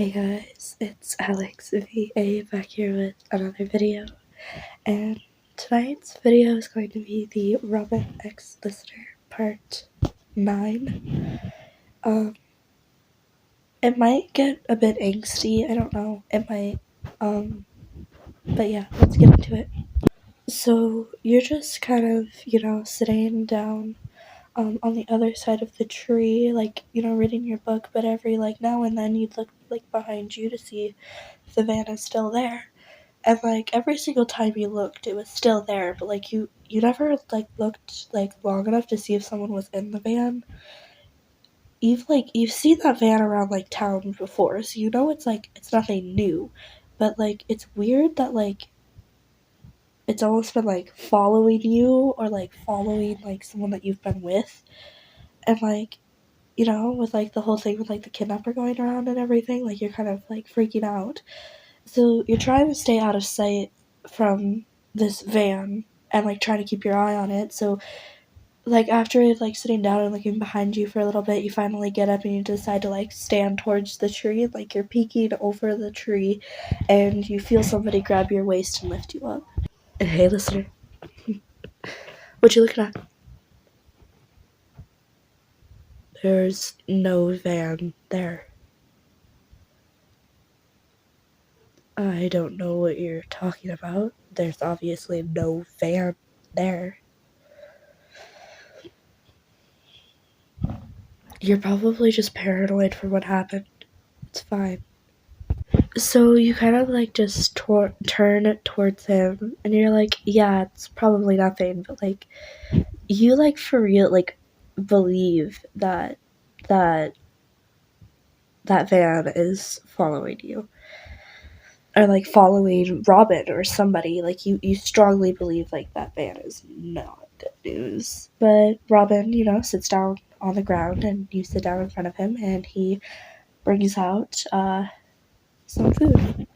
Hey guys, it's Alex VA back here with another video, and tonight's video is going to be the Robin X Listener Part 9. It might get a bit angsty, I don't know, it might, but yeah, let's get into it. So, you're just kind of, sitting down, on the other side of the tree, like, reading your book, but every, now and then you'd look, behind you to see if the van is still there. And, every single time you looked, it was still there, but, you never, looked, long enough to see if someone was in the van. You've seen that van around, town before, so you know it's nothing new. But, it's weird that, it's almost been, following you or, following, someone that you've been with. And, with, the whole thing with, the kidnapper going around and everything, you're kind of, freaking out. So you're trying to stay out of sight from this van and, trying to keep your eye on it. So, after, sitting down and looking behind you for a little bit, you finally get up and you decide to, stand towards the tree. You're peeking over the tree and you feel somebody grab your waist and lift you up. Hey, listener. What you looking at? There's no van there. I don't know what you're talking about. There's obviously no van there. You're probably just paranoid for what happened. It's fine. So you kind of just turn towards him and you're like, yeah, it's probably nothing, but you for real believe that that van is following you. Or following Robin or somebody. You strongly believe that van is not good news. But Robin, sits down on the ground and you sit down in front of him and he brings out some food.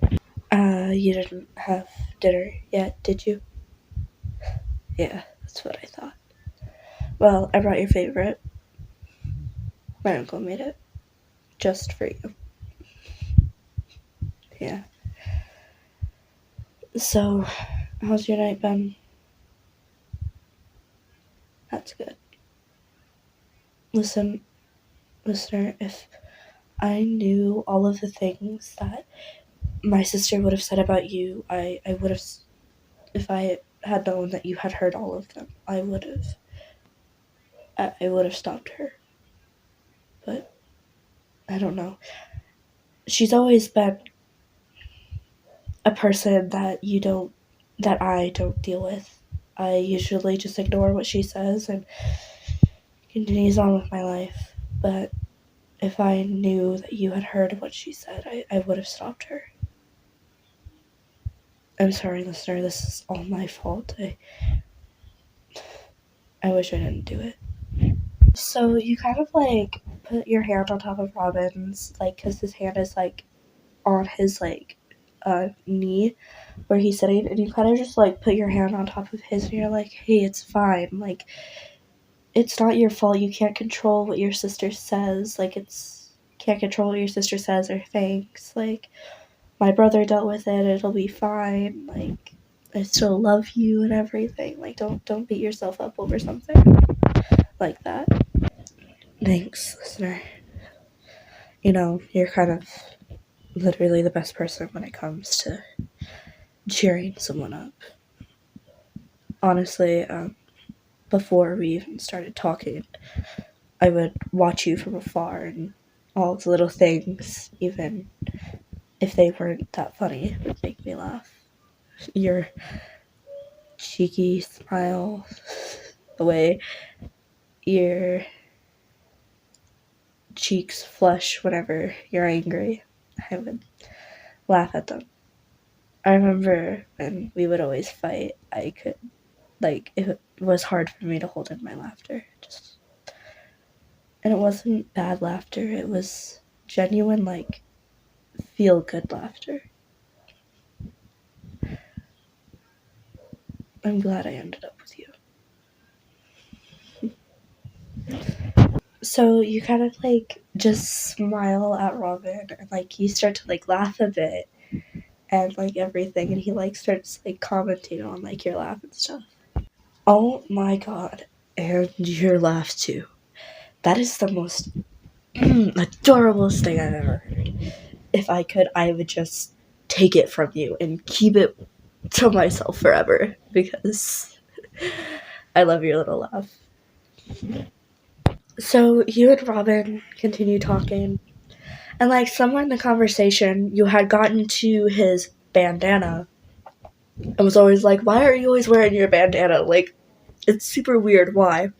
You didn't have dinner yet, did you? Yeah, that's what I thought. Well, I brought your favorite. My uncle made it. Just for you. Yeah. So, how's your night been? That's good. Listen, listener, if I knew all of the things that my sister would have said about you, I would have, if I had known that you had heard all of them, I would have stopped her. But, I don't know. She's always been a person that I don't deal with. I usually just ignore what she says and continues on with my life. But if I knew that you had heard what she said, I would have stopped her. I'm sorry, listener, this is all my fault. I wish I didn't do it. So you kind of put your hand on top of Robin's, because his hand is on his knee where he's sitting, and you kind of just put your hand on top of his and you're like, hey, it's fine. It's not your fault. You can't control what your sister says. Can't control what your sister says or thinks. My brother dealt with it. It'll be fine. I still love you and everything. Don't beat yourself up over something like that. Thanks, listener. You're kind of literally the best person when it comes to cheering someone up. Honestly, before we even started talking, I would watch you from afar and all the little things, even if they weren't that funny, would make me laugh. Your cheeky smile, the way your cheeks flush whenever you're angry, I would laugh at them. I remember when we would always fight, I could, it was hard for me to hold in my laughter. And it wasn't bad laughter, it was genuine, feel-good laughter. I'm glad I ended up with you. So you kind of like just smile at Robin and like you start to like laugh a bit and like everything, and he like starts like commenting on like your laugh and stuff. Oh my god. And your laugh too. That is the most adorablest thing I've ever heard. If I could, I would just take it from you and keep it to myself forever because I love your little laugh. So you and Robin continue talking, and like somewhere in the conversation, you had gotten to his bandana and was always like, "Why are you always wearing your bandana? Like, it's super weird. Why?"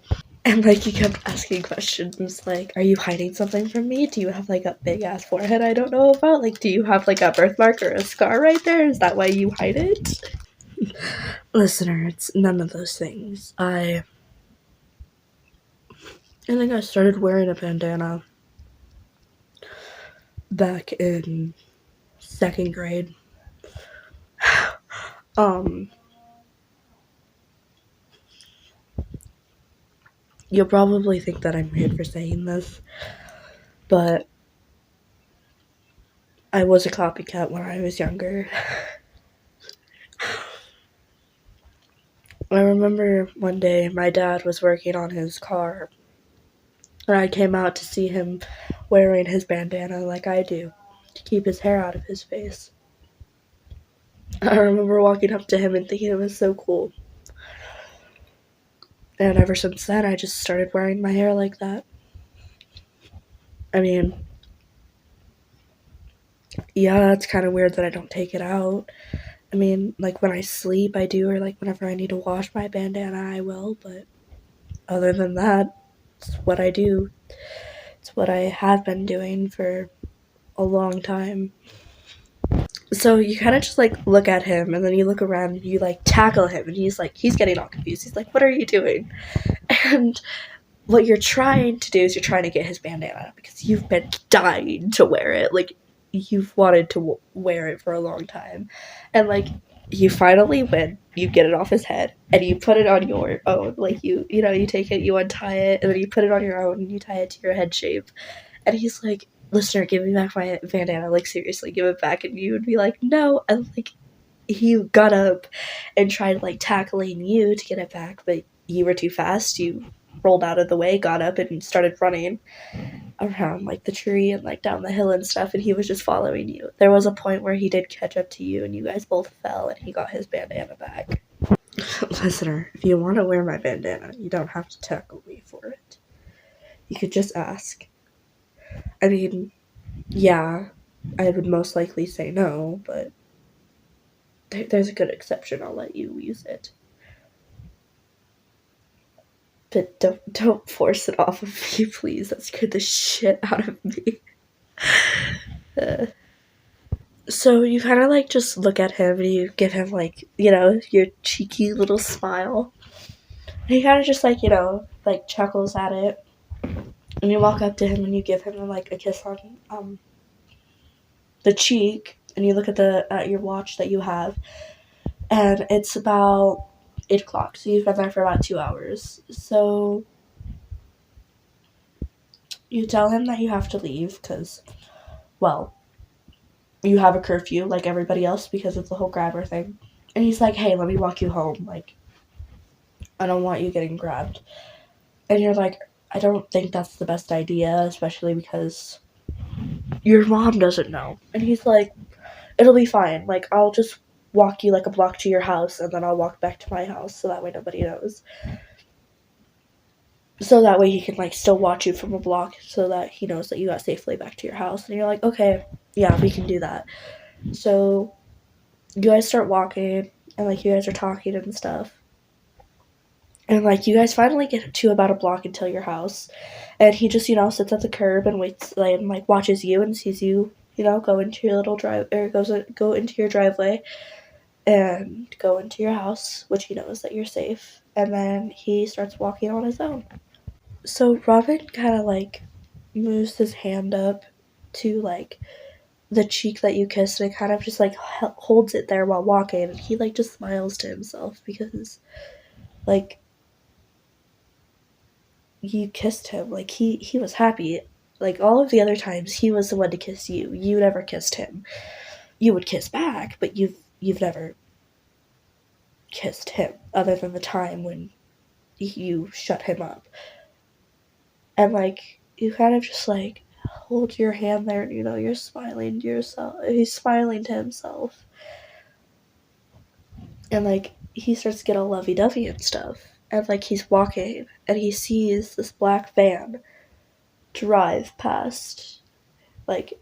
And like you kept asking questions like, "Are you hiding something from me? Do you have like a big ass forehead I don't know about? Like, do you have like a birthmark or a scar right there? Is that why you hide it?" Listener, it's none of those things. I think I started wearing a bandana back in second grade. Um, you'll probably think that I'm weird for saying this, but I was a copycat when I was younger. I remember one day my dad was working on his car, and I came out to see him wearing his bandana like I do to keep his hair out of his face. I remember walking up to him and thinking it was so cool. And ever since then, I just started wearing my hair like that. I mean, yeah, it's kind of weird that I don't take it out. I mean, like when I sleep, I do, or like whenever I need to wash my bandana, I will, but other than that, it's what I do. It's what I have been doing for a long time. So you kind of just like look at him, and then you look around and you like tackle him, and he's getting all confused. He's like, "What are you doing?" And what you're trying to do is you're trying to get his bandana because you've been dying to wear it. Like, you've wanted to wear it for a long time. And, like, you finally win. You get it off his head and you put it on your own. Like, you take it, you untie it, and then you put it on your own and you tie it to your head shape. And he's like, "Listener, give me back my bandana. Like, seriously, give it back." And you would be like, "No." And, like, he got up and tried, like, tackling you to get it back, but you were too fast. You rolled out of the way, got up, and started running around like the tree and like down the hill and stuff, and he was just following you. There was a point where he did catch up to you and you guys both fell and he got his bandana back. Listener, if you want to wear my bandana, you don't have to tackle me for it. You could just ask. I mean, yeah, I would most likely say no, but there's a good exception. I'll let you use it. But don't force it off of me, please. That scared the shit out of me. So you kind of like just look at him and you give him like, your cheeky little smile. And he kind of just like, like chuckles at it. And you walk up to him and you give him like a kiss on the cheek. And you look at your watch that you have, and it's about 8 o'clock. So you've been there for about 2 hours. So you tell him that you have to leave because, well, you have a curfew like everybody else because of the whole grabber thing. And he's like, "Hey, let me walk you home. Like, I don't want you getting grabbed." And you're like, "I don't think that's the best idea, especially because your mom doesn't know." And he's like, "It'll be fine. Like, I'll just walk you like a block to your house, and then I'll walk back to my house so that way nobody knows. So that way he can, like, still watch you from a block so that he knows that you got safely back to your house." And you're like, "Okay, yeah, we can do that." So you guys start walking, and, like, you guys are talking and stuff. And, like, you guys finally get to about a block until your house. And he just, sits at the curb and waits, like, and, like, watches you and sees you, go into your little drive, or go into your driveway and go into your house, which he knows that you're safe. And then he starts walking on his own. So Robin kind of, like, moves his hand up to, like, the cheek that you kissed, and kind of just, like, holds it there while walking. And he, like, just smiles to himself because, like, you kissed him. Like he was happy. Like all of the other times he was the one to kiss you. You never kissed him. You would kiss back, but you've never kissed him other than the time when you shut him up. And like you kind of just like hold your hand there, and you're smiling to yourself. He's smiling to himself. And like he starts to get all lovey dovey and stuff. And like he's walking and he sees this black van drive past like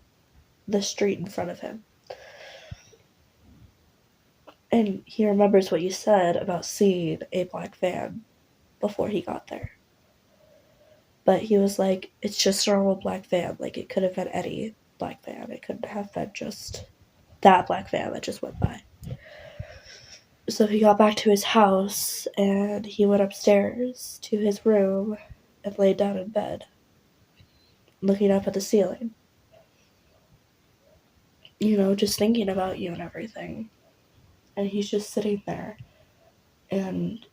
the street in front of him. And he remembers what you said about seeing a black van before he got there. But he was like, it's just a normal black van. Like, it could have been any black van. It couldn't have been just that black van that just went by. So he got back to his house and he went upstairs to his room and laid down in bed, looking up at the ceiling. Just thinking about you and everything. And he's just sitting there. And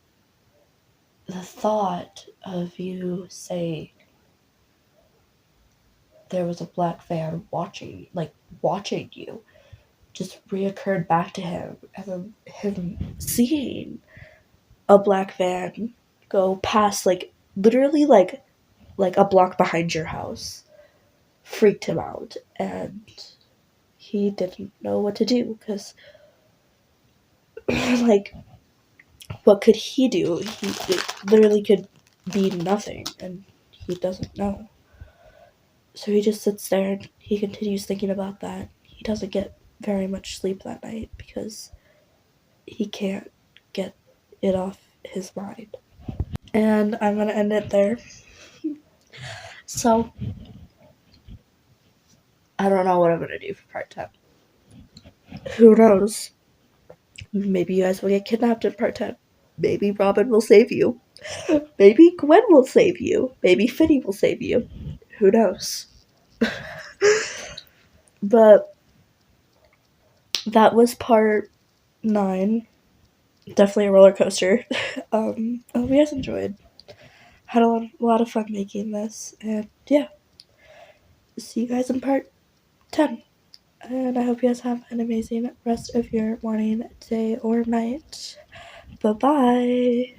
the thought of you saying there was a black van watching you just reoccurred back to him, and then him seeing a black van go past literally like a block behind your house freaked him out, and he didn't know what to do because like what could he do? It literally could be nothing, and he doesn't know. So he just sits there and he continues thinking about that. He doesn't get very much sleep that night because he can't get it off his mind. And I'm gonna end it there. So, I don't know what I'm gonna do for part 10. Who knows? Maybe you guys will get kidnapped in part 10. Maybe Robin will save you. Maybe Gwen will save you. Maybe Finny will save you. Who knows? But that was part 9. Definitely a roller coaster. I hope you guys enjoyed. Had a lot of fun making this. And yeah. See you guys in part 10. And I hope you guys have an amazing rest of your morning, day, or night. Bye bye.